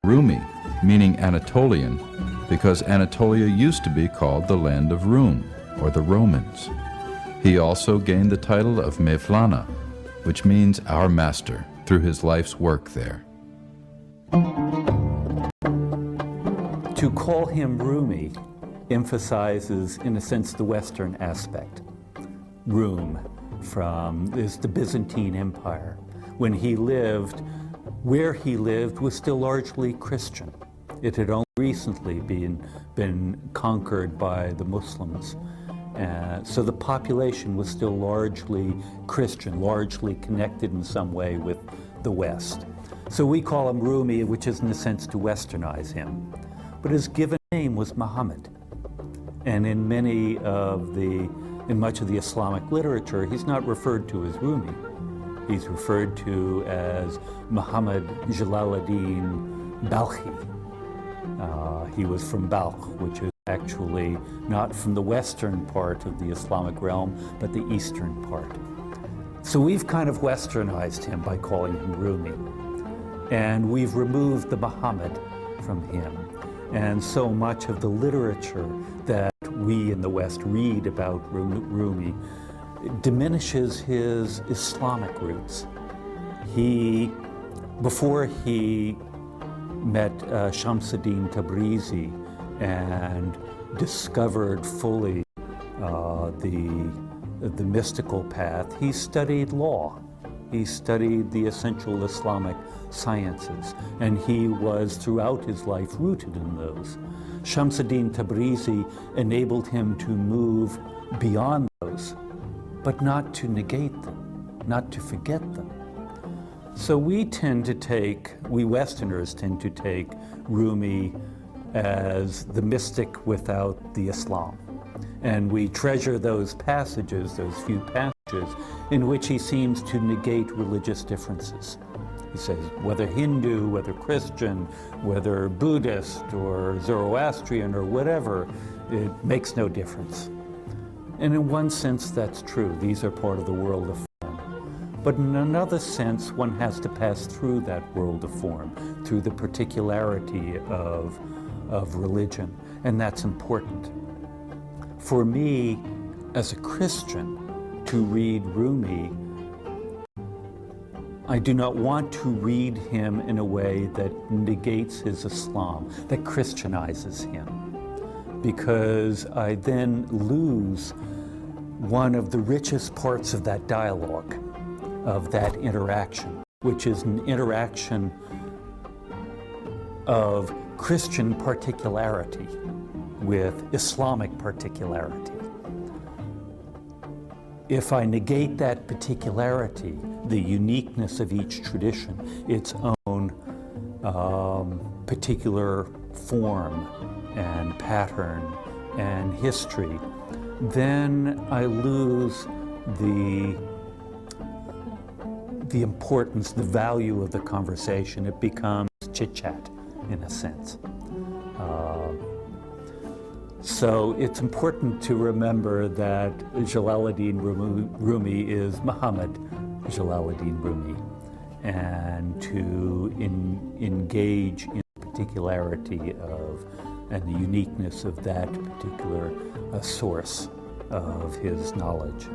Rumi, meaning Anatolian, because Anatolia used to be called the land of Rum, or the Romans. He also gained the title of Mevlana, which means our master, through his life's work there. To call him Rumi emphasizes, in a sense, the Western aspect. Rum is the Byzantine Empire. When he lived, where he lived was still largely Christian. It had only recently been conquered by the Muslims. So the population was still largely Christian, largely connected in some way with the West. So we call him Rumi, which is in a sense to westernize him. But his given name was Muhammad. And in much of the Islamic literature, he's not referred to as Rumi. He's referred to as Muhammad Jalaluddin Balkhi. He was from Balkh, which is actually not from the western part of the Islamic realm, but the eastern part. So we've kind of westernized him by calling him Rumi. And we've removed the Muhammad from him. And so much of the literature that we in the West read about Rumi diminishes his Islamic roots. Before he met Shamsuddin Tabrizi and discovered fully the mystical path, he studied law. He studied the essential Islamic sciences, and he was throughout his life rooted in those. Shamsuddin Tabrizi enabled him to move beyond those, but not to negate them, not to forget them. So we Westerners tend to take Rumi as the mystic without the Islam. And we treasure those passages, those few passages, in which he seems to negate religious differences. He says, whether Hindu, whether Christian, whether Buddhist or Zoroastrian or whatever, it makes no difference. And in one sense, that's true. These are part of the world of form. But in another sense, one has to pass through that world of form, through the particularity of religion, and that's important. For me, as a Christian, to read Rumi, I do not want to read him in a way that negates his Islam, that Christianizes him, because I then lose one of the richest parts of that dialogue, of that interaction, which is an interaction of Christian particularity with Islamic particularity. If I negate that particularity, the uniqueness of each tradition, its own particular form and pattern and history, then I lose the importance, the value of the conversation. It becomes chit-chat, in a sense. So it's important to remember that Jalaluddin Rumi is Muhammad Jalaluddin Rumi, and to engage in the particularity of and the uniqueness of that particular source of his knowledge.